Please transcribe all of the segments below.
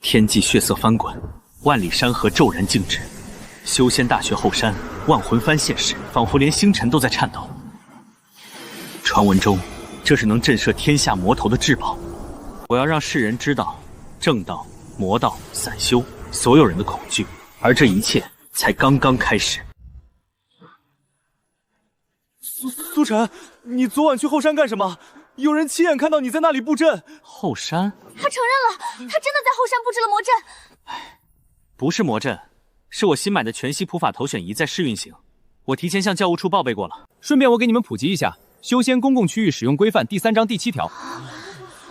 天际血色翻滚，万里山河骤然静止。修仙大学后山，万魂幡现世，仿佛连星辰都在颤抖。传闻中，这是能震慑天下魔头的至宝。我要让世人知道，正道、魔道、散修，所有人的恐惧，而这一切才刚刚开始。苏晨，你昨晚去后山干什么？有人亲眼看到你在那里布阵。后山？他承认了，他真的在后山布置了魔阵。不是魔阵，是我新买的全息普法头选仪在试运行。我提前向教务处报备过了。顺便我给你们普及一下修仙公共区域使用规范第3章第7条。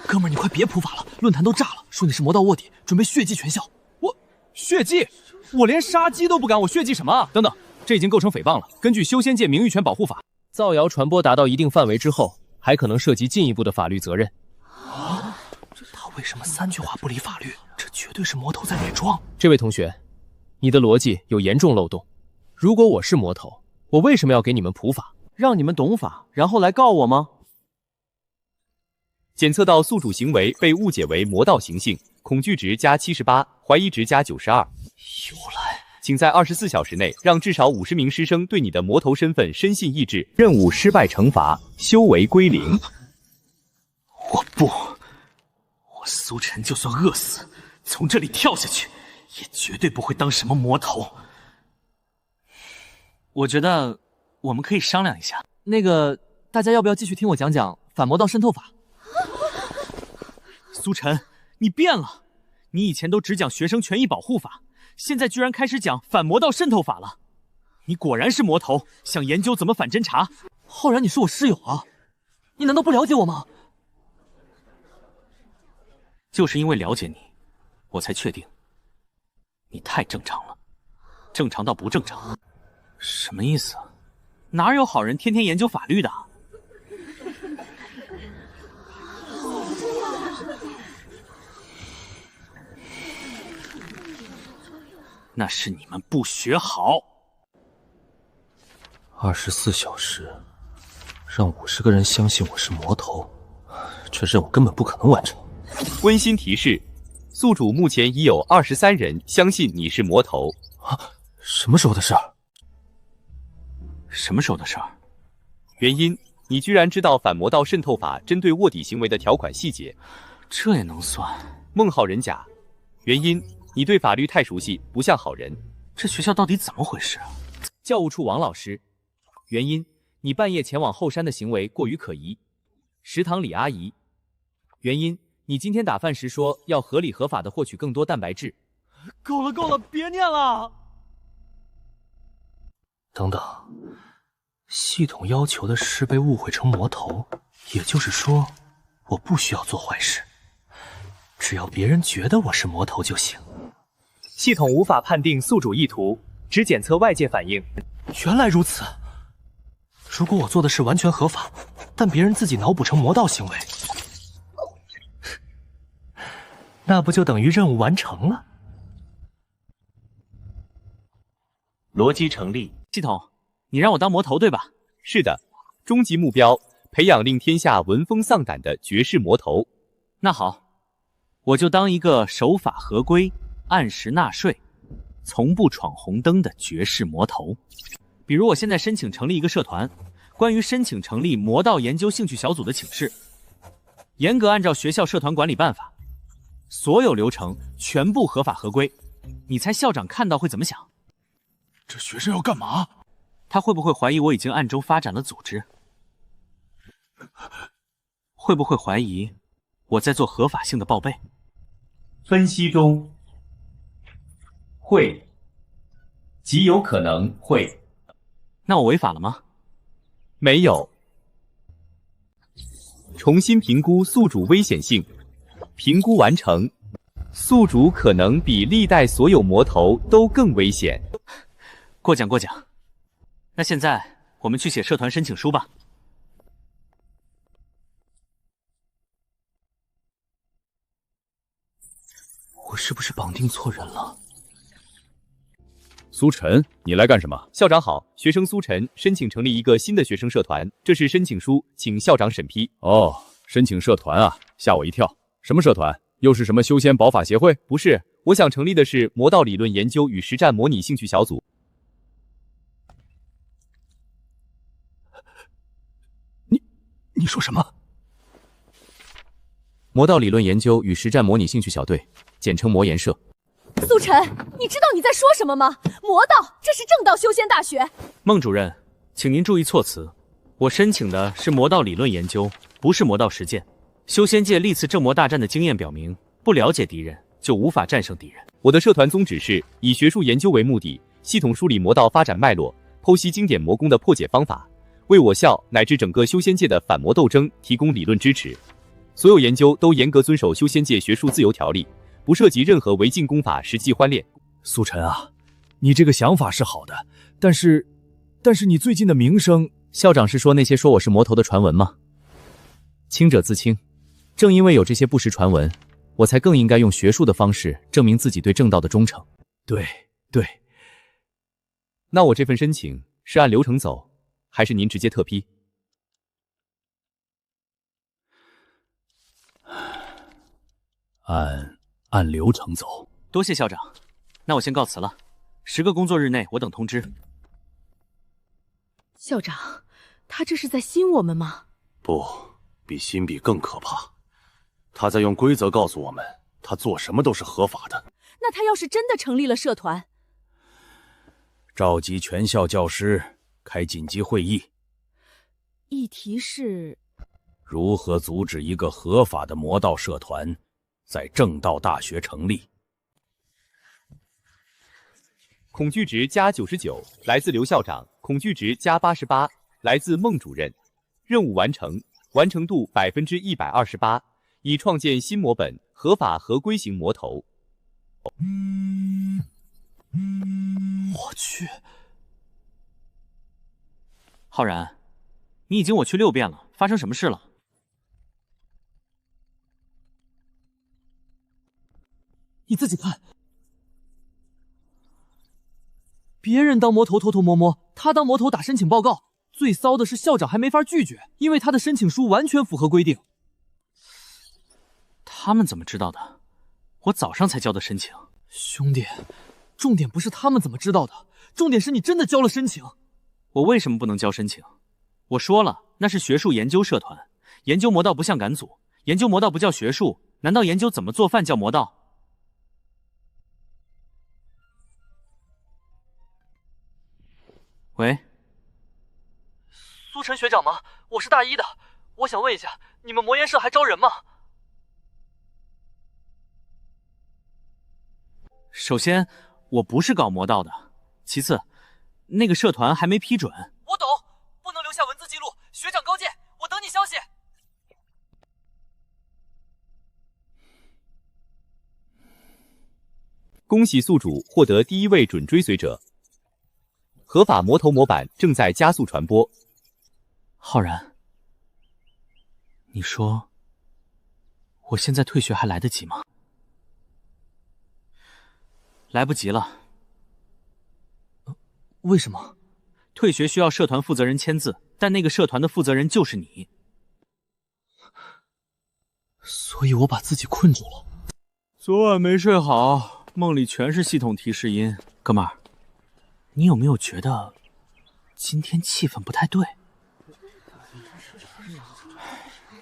哥们儿，你快别普法了，论坛都炸了，说你是魔道卧底，准备血祭全校。我血祭？我连杀鸡都不敢，我血祭什么啊？等等，这已经构成诽谤了。根据修仙界名誉权保护法，造谣传播达到一定范围之后，还可能涉及进一步的法律责任。啊，他为什么3句话不离法律？这绝对是魔头在伪装。这位同学，你的逻辑有严重漏洞。如果我是魔头，我为什么要给你们普法？让你们懂法，然后来告我吗？检测到宿主行为被误解为魔道行性，恐惧值加78，怀疑值加92。又来，请在24小时内让至少50名师生对你的魔头身份深信意志。任务失败惩罚，修为归零。我不，我苏晨就算饿死，从这里跳下去，也绝对不会当什么魔头。我觉得我们可以商量一下。那个，大家要不要继续听我讲讲反魔道渗透法？苏晨，你变了！你以前都只讲学生权益保护法，现在居然开始讲反魔道渗透法了。你果然是魔头，想研究怎么反侦查。浩然，你是我室友啊，你难道不了解我吗？就是因为了解你，我才确定你太正常了，正常到不正常。什么意思？哪有好人天天研究法律的？那是你们不学好。24小时，让50个人相信我是魔头，这任务根本不可能完成。温馨提示：宿主目前已有23人相信你是魔头。啊，什么时候的事儿？什么时候的事儿？原因：你居然知道反魔道渗透法针对卧底行为的条款细节，这也能算？孟浩人甲。原因：你对法律太熟悉，不像好人。这学校到底怎么回事啊？教务处王老师。原因：你半夜前往后山的行为过于可疑。食堂李阿姨。原因：你今天打饭时说要合理合法的获取更多蛋白质。够了够了，别念了。等等，系统要求的是被误会成魔头，也就是说，我不需要做坏事，只要别人觉得我是魔头就行。系统无法判定宿主意图，只检测外界反应。原来如此。如果我做的事完全合法，但别人自己脑补成魔道行为，那不就等于任务完成了？逻辑成立。系统，你让我当魔头对吧？是的，终极目标培养令天下闻风丧胆的绝世魔头。那好，我就当一个守法合规、按时纳税、从不闯红灯的绝世魔头。比如我现在申请成立一个社团，关于申请成立魔道研究兴趣小组的请示，严格按照学校社团管理办法，所有流程全部合法合规。你猜校长看到会怎么想？这学生要干嘛？他会不会怀疑我已经暗中发展了组织？会不会怀疑我在做合法性的报备？分析中，会，极有可能会。那我违法了吗？没有。重新评估宿主危险性，评估完成。宿主可能比历代所有魔头都更危险。过奖过奖。那现在我们去写社团申请书吧。我是不是绑定错人了？苏晨，你来干什么？校长好，学生苏晨申请成立一个新的学生社团，这是申请书，请校长审批。哦，申请社团啊，吓我一跳。什么社团？又是什么修仙宝法协会？不是，我想成立的是魔道理论研究与实战模拟兴趣小组。你说什么？魔道理论研究与实战模拟兴趣小队，简称魔研社。苏晨，你知道你在说什么吗？魔道，这是正道修仙大学。孟主任，请您注意措辞。我申请的是魔道理论研究，不是魔道实践。修仙界历次正魔大战的经验表明，不了解敌人就无法战胜敌人。我的社团宗旨是以学术研究为目的，系统梳理魔道发展脉络，剖析经典魔功的破解方法，为我校乃至整个修仙界的反魔斗争提供理论支持。所有研究都严格遵守修仙界学术自由条例，不涉及任何违禁功法实际换练。苏晨啊，你这个想法是好的，但是你最近的名声……校长是说那些说我是魔头的传闻吗？清者自清，正因为有这些不实传闻，我才更应该用学术的方式证明自己对正道的忠诚。对，那我这份申请是按流程走，还是您直接特批？按流程走。多谢校长，那我先告辞了。10个工作日内我等通知。校长，他这是在信我们吗？不，比心比更可怕。他在用规则告诉我们，他做什么都是合法的。那他要是真的成立了社团，召集全校教师开紧急会议，议题是如何阻止一个合法的魔道社团在正道大学成立。恐惧值加99，来自刘校长；恐惧值加88，来自孟主任。任务完成，完成度128%，已创建新魔本，合法合规型魔头。我去，浩然，你已经我去6遍了，发生什么事了？你自己看。别人当魔头偷偷摸摸，他当魔头打申请报告。最骚的是校长还没法拒绝，因为他的申请书完全符合规定。他们怎么知道的？我早上才交的申请。兄弟，重点不是他们怎么知道的，重点是你真的交了申请。我为什么不能交申请？我说了，那是学术研究社团，研究魔道不像赶组，研究魔道不叫学术，难道研究怎么做饭叫魔道？喂，苏晨学长吗？我是大一的，我想问一下，你们魔研社还招人吗？首先，我不是搞魔道的，其次，那个社团还没批准。我懂，不能留下文字记录。学长高见，我等你消息。恭喜宿主获得第1位准追随者。合法魔头模板正在加速传播。浩然，你说我现在退学还来得及吗？来不及了。为什么？退学需要社团负责人签字，但那个社团的负责人就是你。所以我把自己困住了。昨晚没睡好，梦里全是系统提示音。哥们儿，你有没有觉得今天气氛不太对？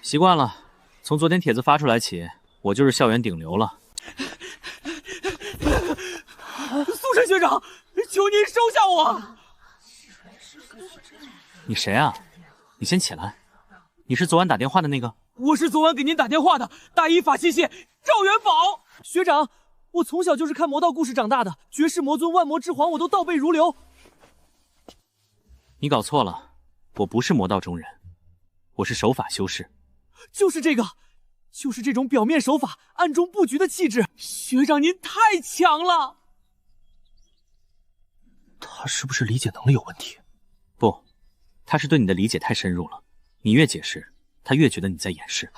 习惯了，从昨天帖子发出来起，我就是校园顶流了。苏晨学长，求您收下我！你谁啊？你先起来。你是昨晚打电话的那个？我是昨晚给您打电话的大一法器械赵元宝学长。我从小就是看魔道故事长大的，绝世魔尊、万魔之皇我都倒背如流。你搞错了，我不是魔道中人，我是守法修士。就是这个，就是这种表面手法、暗中布局的气质。学长您太强了。他是不是理解能力有问题？不，他是对你的理解太深入了。你越解释，他越觉得你在掩饰。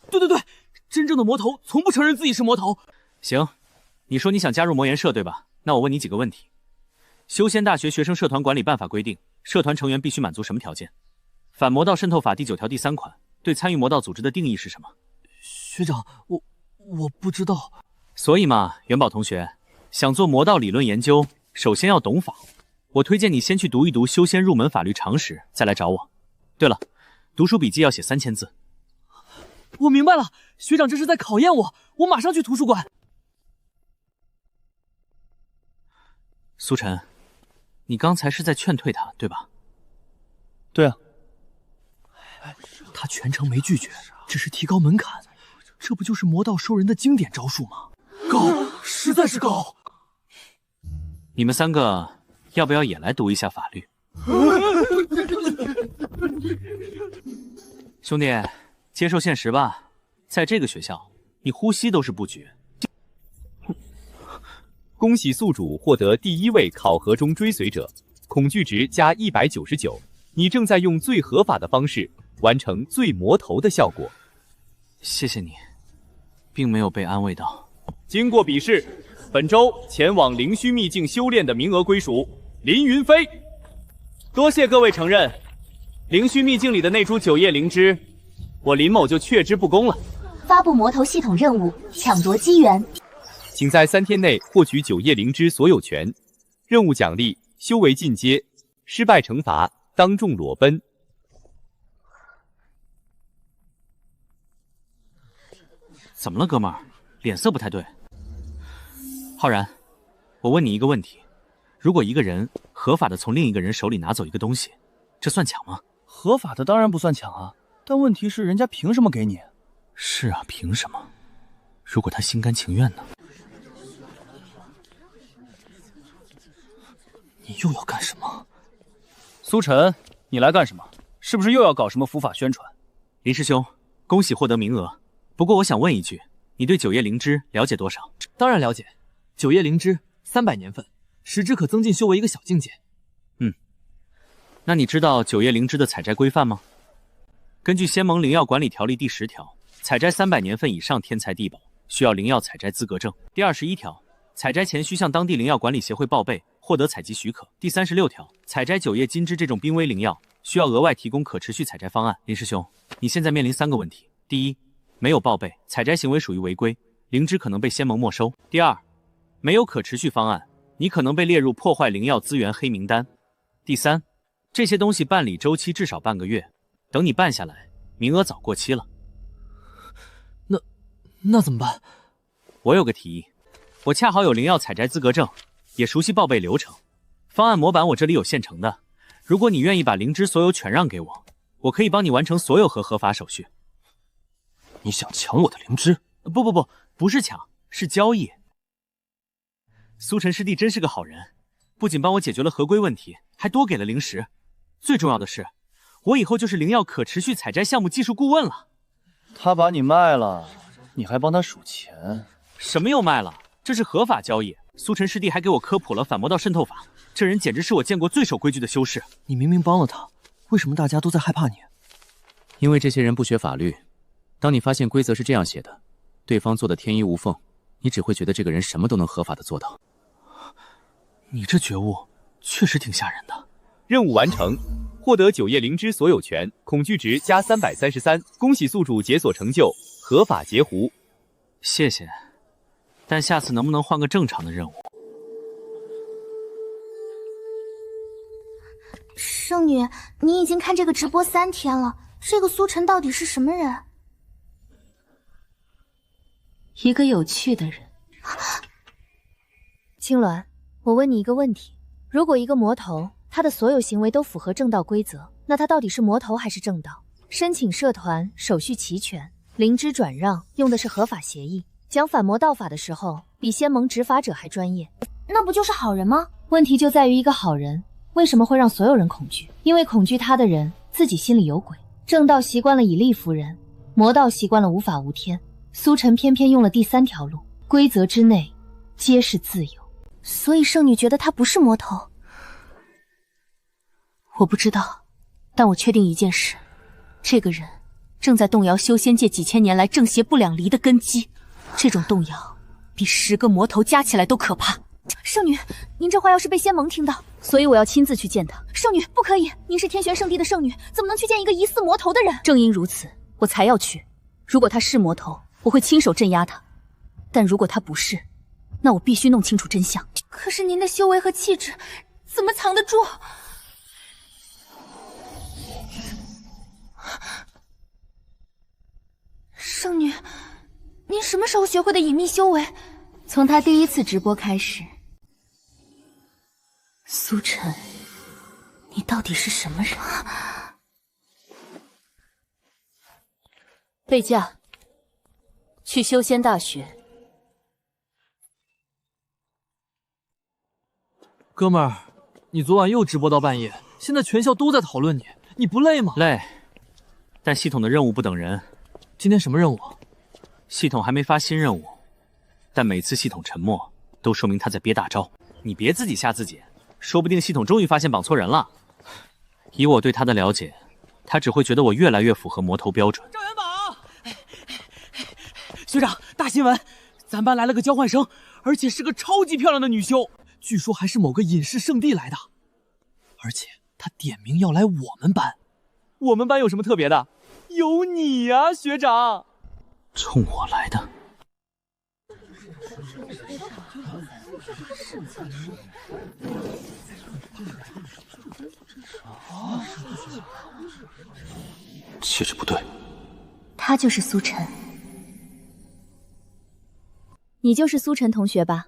对，真正的魔头从不承认自己是魔头。行，你说你想加入魔研社对吧？那我问你几个问题。修仙大学学生社团管理办法规定，社团成员必须满足什么条件？反魔道渗透法第9条第3款对参与魔道组织的定义是什么？学长，我不知道。所以嘛，元宝同学，想做魔道理论研究，首先要懂法。我推荐你先去读一读修仙入门法律常识，再来找我。对了，读书笔记要写3000字。我明白了，学长这是在考验我，我马上去图书馆。苏晨，你刚才是在劝退他，对吧？对啊。他全程没拒绝，只是提高门槛，这不就是魔道收人的经典招数吗？高，实在是高。你们3个要不要也来读一下法律？兄弟，接受现实吧，在这个学校，你呼吸都是不举。恭喜宿主获得第1位考核中追随者，恐惧值加199。你正在用最合法的方式完成最魔头的效果。谢谢你，并没有被安慰到。经过比试，本周前往灵虚秘境修炼的名额归属林云飞。多谢各位承认，灵虚秘境里的那株9叶灵芝，我林某就却之不恭了。发布魔头系统任务，抢夺机缘。请在3天内获取9叶灵芝所有权。任务奖励：修为进阶，失败惩罚当众裸奔。怎么了，哥们儿？脸色不太对。浩然，我问你一个问题：如果一个人合法的从另一个人手里拿走一个东西，这算抢吗？合法的当然不算抢啊，但问题是人家凭什么给你？是啊，凭什么？如果他心甘情愿呢？你又要干什么？苏晨，你来干什么？是不是又要搞什么伏法宣传？林师兄，恭喜获得名额。不过我想问一句，你对9叶灵芝了解多少？当然了解，9叶灵芝300年份，使之可增进修为一个小境界。那你知道9叶灵芝的采摘规范吗？根据《仙盟灵药管理条例》第10条，采摘300年份以上天材地宝，需要灵药采摘资格证。第21条，采摘前需向当地灵药管理协会报备，获得采集许可。第36条，采摘9叶金枝这种濒危灵药，需要额外提供可持续采摘方案。林师兄，你现在面临3个问题：第一，没有报备，采摘行为属于违规，灵芝可能被仙盟没收；第二，没有可持续方案，你可能被列入破坏灵药资源黑名单；第三，这些东西办理周期至少半个月，等你办下来，名额早过期了。那怎么办？我有个提议，我恰好有灵药采摘资格证，也熟悉报备流程，方案模板我这里有现成的。如果你愿意把灵芝所有权让给我，我可以帮你完成所有合法手续。你想抢我的灵芝？不是抢，是交易。苏晨师弟真是个好人，不仅帮我解决了合规问题，还多给了灵石。最重要的是，我以后就是灵药可持续采摘项目技术顾问了。他把你卖了，你还帮他数钱？什么又卖了？这是合法交易。苏晨师弟还给我科普了反魔道渗透法，这人简直是我见过最守规矩的修士。你明明帮了他，为什么大家都在害怕你？因为这些人不学法律，当你发现规则是这样写的，对方做的天衣无缝，你只会觉得这个人什么都能合法的做到。你这觉悟确实挺吓人的。任务完成，获得9叶灵芝所有权，恐惧值加333。恭喜宿主解锁成就，合法截胡。谢谢，但下次能不能换个正常的任务？圣女，你已经看这个直播3天了，这个苏晨到底是什么人？一个有趣的人。青鸾，我问你一个问题：如果一个魔头，他的所有行为都符合正道规则，那他到底是魔头还是正道？申请社团手续齐全，灵芝转让用的是合法协议，讲反魔道法的时候比仙盟执法者还专业，那不就是好人吗？问题就在于一个好人为什么会让所有人恐惧？因为恐惧他的人自己心里有鬼。正道习惯了以力服人，魔道习惯了无法无天。苏晨偏偏用了第3条路，规则之内皆是自由。所以圣女觉得他不是魔头。我不知道，但我确定一件事，这个人正在动摇修仙界几千年来正邪不两离的根基。这种动摇比10个魔头加起来都可怕。圣女，您这话要是被仙盟听到，所以我要亲自去见他。圣女不可以，您是天玄圣地的圣女，怎么能去见一个疑似魔头的人？正因如此，我才要去。如果他是魔头，我会亲手镇压他。但如果他不是，那我必须弄清楚真相。可是您的修为和气质，怎么藏得住？圣女，您什么时候学会的隐秘修为？从他第一次直播开始。苏晨，你到底是什么人？备驾，去修仙大学。哥们儿，你昨晚又直播到半夜，现在全校都在讨论你，你不累吗？累，但系统的任务不等人。今天什么任务？系统还没发新任务，但每次系统沉默，都说明他在憋大招。你别自己吓自己，说不定系统终于发现绑错人了。以我对他的了解，他只会觉得我越来越符合魔头标准。赵元宝，学长，大新闻，咱班来了个交换生，而且是个超级漂亮的女修，据说还是某个隐士圣地来的，而且他点名要来我们班。我们班有什么特别的？有你呀，学长。冲我来的。气质不对。他就是苏晨。你就是苏晨同学吧？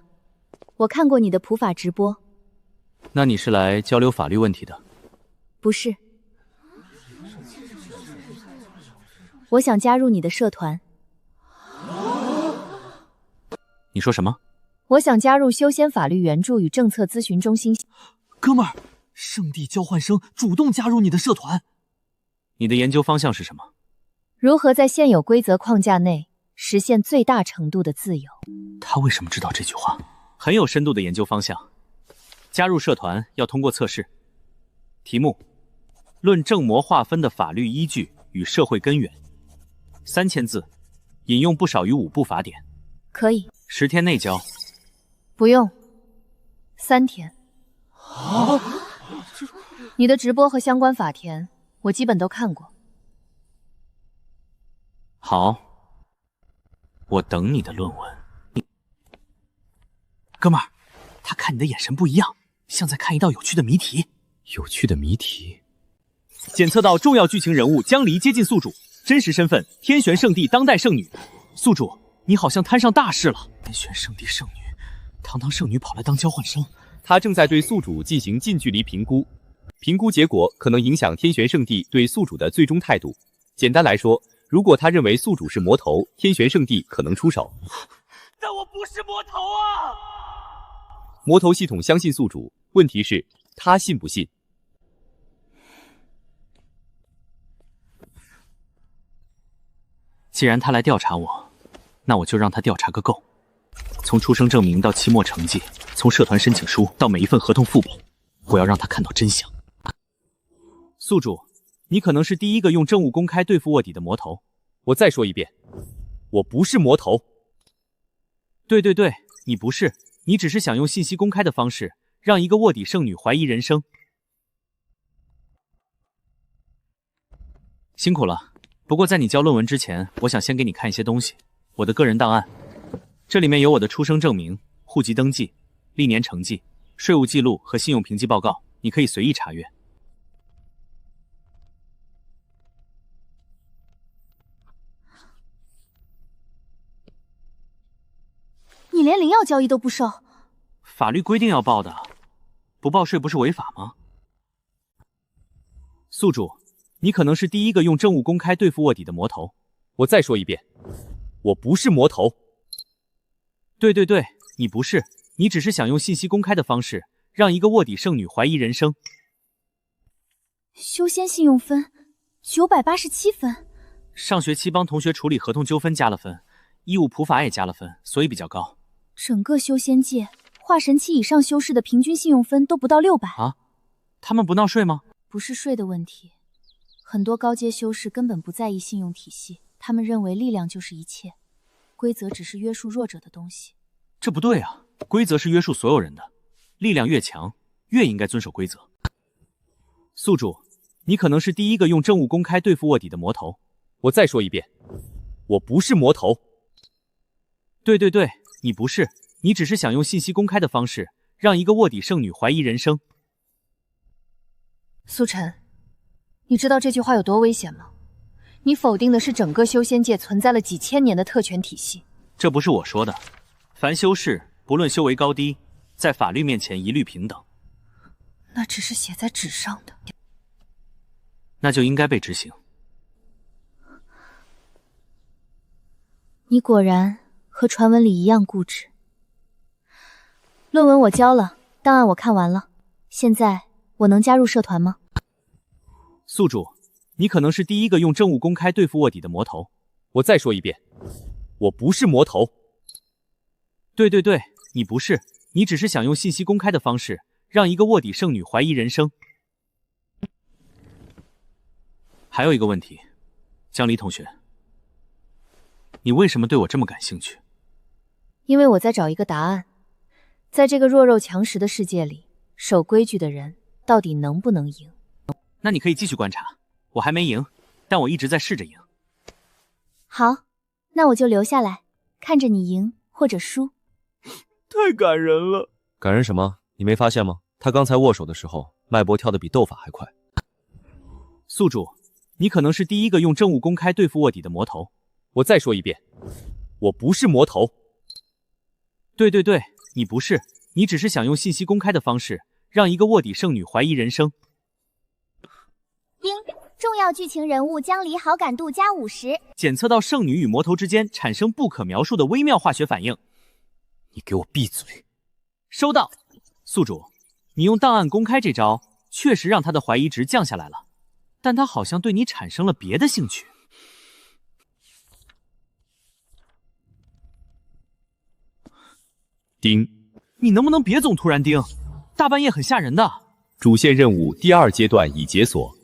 我看过你的普法直播。那你是来交流法律问题的？不是。我想加入你的社团。你说什么？我想加入修仙法律援助与政策咨询中心。哥们儿，圣地交换生主动加入你的社团。你的研究方向是什么？如何在现有规则框架内实现最大程度的自由？他为什么知道这句话？很有深度的研究方向。加入社团要通过测试。题目：论正魔划分的法律依据与社会根源。3000字，引用不少于5部法典。可以。10天内交。不用，3天。你的直播和相关法条，我基本都看过。好，我等你的论文。哥们儿，他看你的眼神不一样，像在看一道有趣的谜题。有趣的谜题。检测到重要剧情人物江离接近宿主，真实身份天玄圣地当代圣女。宿主，你好像摊上大事了。天玄圣地圣女，堂堂圣女跑来当交换生。他正在对宿主进行近距离评估，评估结果可能影响天玄圣地对宿主的最终态度。简单来说，如果他认为宿主是魔头，天玄圣地可能出手。但我不是魔头啊！魔头系统相信宿主，问题是他信不信？既然他来调查我，那我就让他调查个够。从出生证明到期末成绩，从社团申请书到每一份合同副本，我要让他看到真相。宿主，你可能是第一个用证物公开对付卧底的魔头。我再说一遍，我不是魔头。对，你不是，你只是想用信息公开的方式，让一个卧底圣女怀疑人生。辛苦了。不过在你交论文之前，我想先给你看一些东西，我的个人档案。这里面有我的出生证明、户籍登记、历年成绩、税务记录和信用评级报告，你可以随意查阅。你连灵药交易都不收？法律规定要报的，不报税不是违法吗？宿主，你可能是第一个用证物公开对付卧底的魔头。我再说一遍，我不是魔头。对，你不是，你只是想用信息公开的方式，让一个卧底圣女怀疑人生。修仙信用分987分，上学期帮同学处理合同纠纷加了分，义务普法也加了分，所以比较高。整个修仙界化神期以上修士的平均信用分都不到600啊？他们不闹税吗？不是税的问题，很多高阶修士根本不在意信用体系，他们认为力量就是一切，规则只是约束弱者的东西。这不对啊，规则是约束所有人的，力量越强，越应该遵守规则。宿主，你可能是第一个用证物公开对付卧底的魔头。我再说一遍，我不是魔头。对对对，你不是，你只是想用信息公开的方式，让一个卧底圣女怀疑人生。苏晨，你知道这句话有多危险吗？你否定的是整个修仙界存在了几千年的特权体系。这不是我说的，凡修士不论修为高低，在法律面前一律平等。那只是写在纸上的，那就应该被执行。你果然和传闻里一样固执。论文我交了，档案我看完了，现在我能加入社团吗？宿主，你可能是第一个用证物公开对付卧底的魔头。我再说一遍，我不是魔头。对对对，你不是，你只是想用信息公开的方式，让一个卧底圣女怀疑人生。还有一个问题，江离同学，你为什么对我这么感兴趣？因为我在找一个答案。在这个弱肉强食的世界里，守规矩的人到底能不能赢？那你可以继续观察，我还没赢，但我一直在试着赢。好，那我就留下来，看着你赢或者输。太感人了。感人什么？你没发现吗？他刚才握手的时候，脉搏跳得比斗法还快。宿主，你可能是第一个用证物公开对付卧底的魔头。我再说一遍，我不是魔头。对对对，你不是，你只是想用信息公开的方式，让一个卧底圣女怀疑人生。重要剧情人物江离好感度加50，检测到圣女与魔头之间产生不可描述的微妙化学反应。你给我闭嘴！收到。宿主，你用档案公开这招，确实让他的怀疑值降下来了，但他好像对你产生了别的兴趣。叮，你能不能别总突然叮？大半夜很吓人的。主线任务第2阶段已解锁。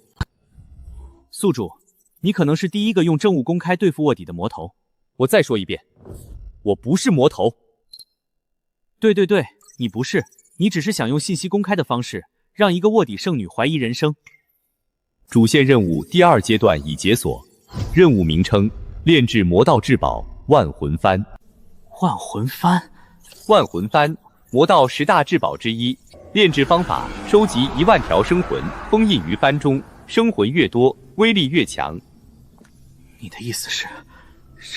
宿主，你可能是第一个用证物公开对付卧底的魔头。我再说一遍，我不是魔头。对对对，你不是，你只是想用信息公开的方式，让一个卧底圣女怀疑人生。主线任务第2阶段已解锁，任务名称：炼制魔道至宝万魂幡。万魂幡，万魂幡，魔道10大至宝之一。炼制方法：收集1万条生魂，封印于幡中，生魂越多，威力越强。你的意思是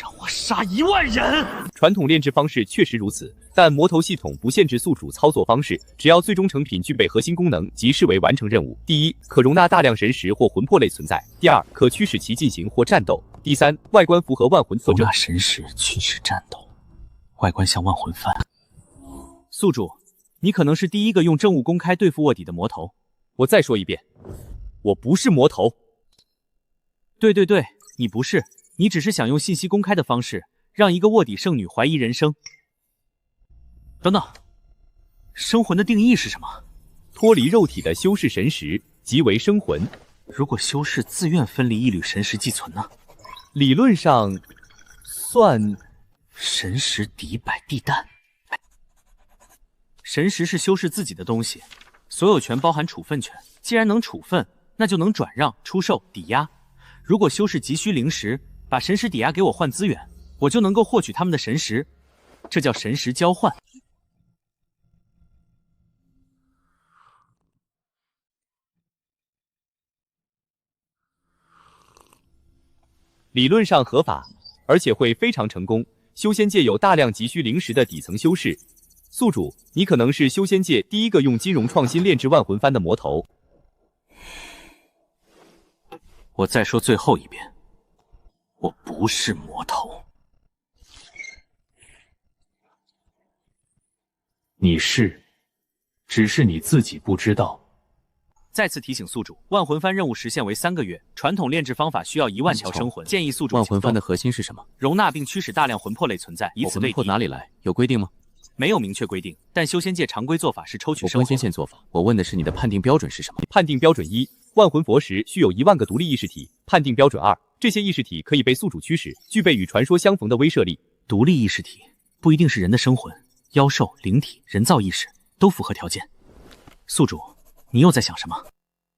让我杀1万人？传统炼制方式确实如此，但魔头系统不限制宿主操作方式，只要最终成品具备核心功能，即视为完成任务。第一，可容纳大量神识或魂魄类存在；第二，可驱使其进行或战斗；第三，外观符合万魂特征。容纳神识，驱使战斗，外观像万魂幡。宿主，你可能是第一个用证物公开对付卧底的魔头。我再说一遍，我不是魔头。对对对，你不是，你只是想用信息公开的方式，让一个卧底圣女怀疑人生。等等，生魂的定义是什么？脱离肉体的修士神识即为生魂。如果修士自愿分离一缕神识寄存呢？理论上算神识抵百地弹。神识是修士自己的东西，所有权包含处分权。既然能处分，那就能转让、出售、抵押。如果修士急需灵石，把神识抵押给我换资源，我就能够获取他们的神识，这叫神识交换。理论上合法，而且会非常成功。修仙界有大量急需灵石的底层修士。宿主，你可能是修仙界第一个用金融创新炼制万魂幡的魔头。我再说最后一遍，我不是魔头。你是，只是你自己不知道。再次提醒宿主，万魂幡任务时限为3个月，传统炼制方法需要1万条生魂，建议宿主万魂幡的核心是什么？容纳并驱使大量魂魄类存在，以此为敌。魂魄哪里来？有规定吗？没有明确规定，但修仙界常规做法是抽取生魂。我关心线做法，我问的是你的判定标准是什么？判定标准1：万魂佛石需有1万个独立意识体。判定标准2：这些意识体可以被宿主驱使，具备与传说相逢的威慑力。独立意识体不一定是人的生魂、妖兽、灵体、人造意识，都符合条件。宿主，你又在想什么？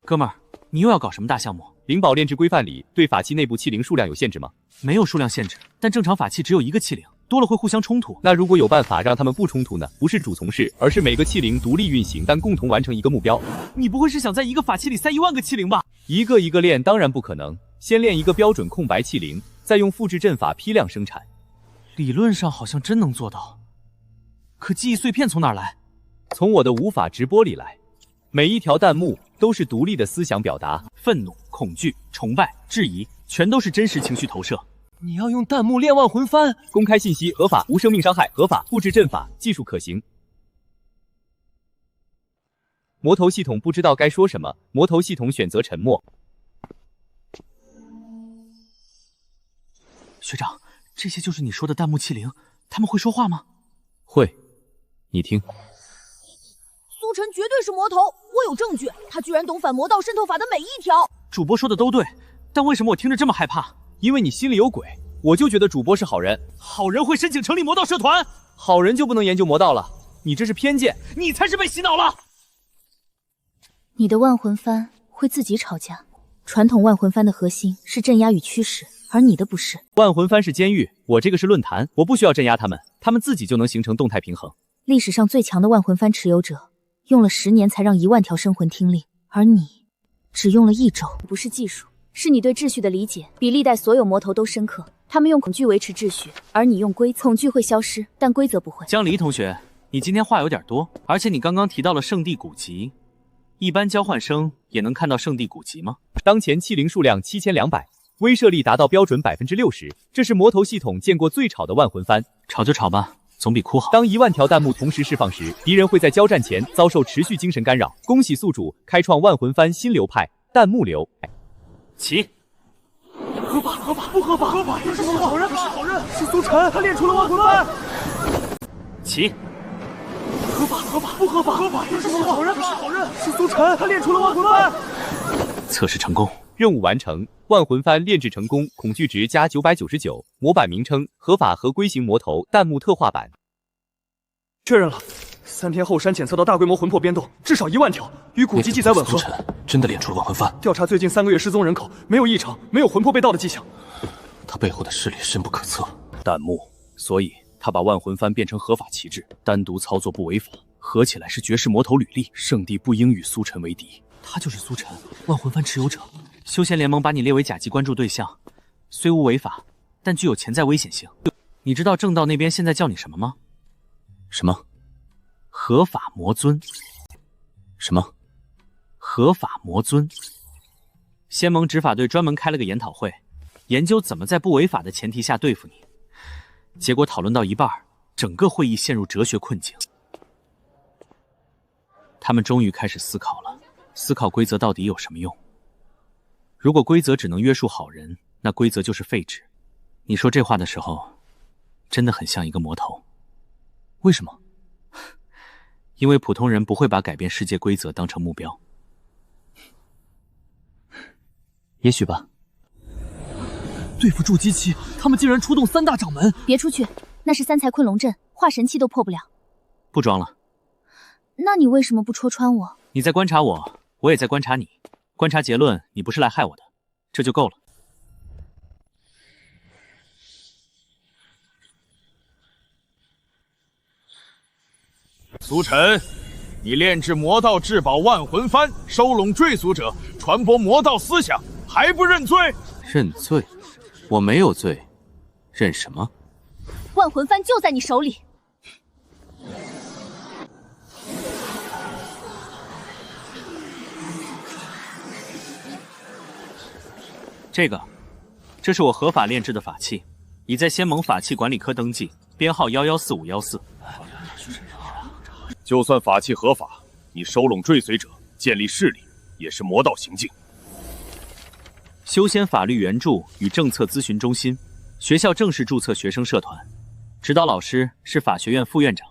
哥们儿，你又要搞什么大项目？灵宝炼制规范里对法器内部器灵数量有限制吗？没有数量限制，但正常法器只有1个器灵，多了会互相冲突。那如果有办法让他们不冲突呢？不是主从事，而是每个器灵独立运行，但共同完成一个目标。你不会是想在一个法器里塞10000个器灵吧？一个一个练当然不可能，先练一个标准空白器灵，再用复制阵法批量生产。理论上好像真能做到，可记忆碎片从哪儿来？从我的无法直播里来。每一条弹幕都是独立的思想表达，愤怒、恐惧、崇拜、质疑，全都是真实情绪投射。你要用弹幕练万魂幡？公开信息合法，无生命伤害合法，复制阵法技术可行。魔头系统不知道该说什么，魔头系统选择沉默。学长，这些就是你说的弹幕器灵，他们会说话吗？会，你听。苏晨绝对是魔头，我有证据，他居然懂反魔道渗透法的每一条。主播说的都对，但为什么我听着这么害怕？因为你心里有鬼。我就觉得主播是好人，好人会申请成立魔道社团，好人就不能研究魔道了？你这是偏见，你才是被洗脑了。你的万魂幡会自己吵架，传统万魂幡的核心是镇压与驱使，而你的不是。万魂幡是监狱，我这个是论坛，我不需要镇压他们，他们自己就能形成动态平衡。历史上最强的万魂幡持有者用了10年才让10000条生魂听令，而你只用了1周。不是技术，是你对秩序的理解比历代所有魔头都深刻。他们用恐惧维持秩序，而你用规则。恐惧会消失，但规则不会。江离同学，你今天话有点多，而且你刚刚提到了圣地古籍，一般交换生也能看到圣地古籍吗？当前器灵数量7200，威慑力达到标准60%，这是魔头系统见过最吵的万魂幡。吵就吵吧，总比哭好。当10000条弹幕同时释放时，敌人会在交战前遭受持续精神干扰。恭喜宿主开创万魂幡新流派弹幕流。起！合法，合法，不合法，合法！这是好人，好人，是苏晨，他练出了万魂幡。起！合法，合法，不合法，合法！这是好人，好人，是苏晨，他练出了万魂幡。测试成功，任务完成，万魂幡炼制成功，恐惧值加999，模板名称合法合规型魔头弹幕特化版。确认了，3天后山检测到大规模魂魄变动，至少10000条，与古籍记载吻合。苏晨真的练出了万魂幡。调查最近3个月失踪人口，没有异常，没有魂魄被盗的迹象。他背后的势力深不可测。弹幕，所以他把万魂幡变成合法旗帜，单独操作不违法，合起来是绝世魔头履历。圣地不应与苏晨为敌。他就是苏晨，万魂幡持有者。修仙联盟把你列为甲级关注对象，虽无违法，但具有潜在危险性。你知道正道那边现在叫你什么吗？什么？合法魔尊。什么？合法魔尊。仙盟执法队专门开了个研讨会，研究怎么在不违法的前提下对付你。结果讨论到一半，整个会议陷入哲学困境。他们终于开始思考了，思考规则到底有什么用。如果规则只能约束好人，那规则就是废纸。你说这话的时候，真的很像一个魔头。为什么？因为普通人不会把改变世界规则当成目标。也许吧。对付筑基期，他们竟然出动3大掌门！别出去，那是3才困龙阵，化神期都破不了。不装了。那你为什么不戳穿我？你在观察我，我也在观察你。观察结论，你不是来害我的，这就够了。苏晨，你炼制魔道至宝万魂幡，收拢坠俗者，传播魔道思想，还不认罪？认罪？我没有罪，认什么？万魂幡就在你手里。这是我合法炼制的法器，已在仙盟法器管理科登记，编号114514。就算法器合法，你收拢追随者，建立势力，也是魔道行径。修仙法律援助与政策咨询中心，学校正式注册学生社团，指导老师是法学院副院长。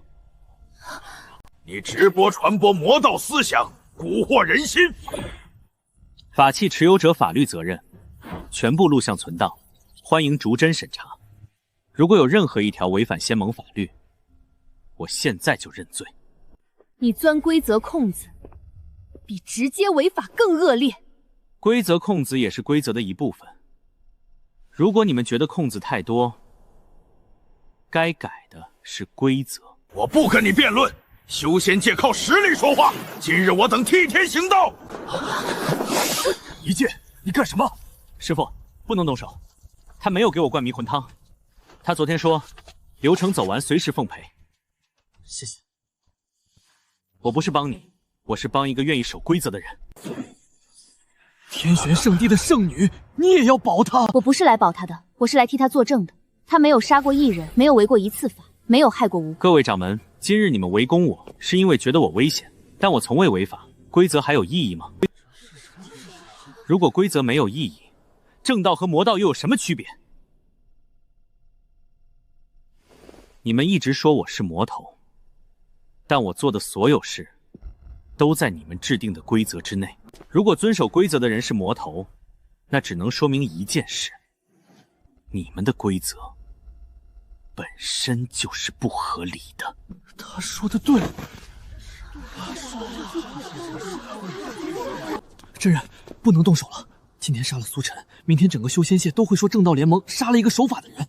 你直播传播魔道思想，蛊惑人心。法器持有者法律责任，全部录像存档，欢迎逐帧审查。如果有任何一条违反仙盟法律，我现在就认罪。你钻规则空子，比直接违法更恶劣。规则空子也是规则的一部分。如果你们觉得空子太多，该改的是规则。我不跟你辩论，修仙界靠实力说话。今日我等替天行道。一剑，你干什么？师傅，不能动手。他没有给我灌迷魂汤，他昨天说流程走完随时奉陪。谢谢。我不是帮你，我是帮一个愿意守规则的人。天玄圣地的圣女，你也要保她？我不是来保她的，我是来替她作证的。她没有杀过一人，没有违过一次法，没有害过无辜。各位掌门，今日你们围攻我，是因为觉得我危险，但我从未违法。规则还有意义吗？如果规则没有意义，正道和魔道又有什么区别？你们一直说我是魔头，但我做的所有事都在你们制定的规则之内。如果遵守规则的人是魔头，那只能说明一件事：你们的规则本身就是不合理的。他说的对。真人，不能动手了。今天杀了苏晨，明天整个修仙界都会说正道联盟杀了一个守法的人。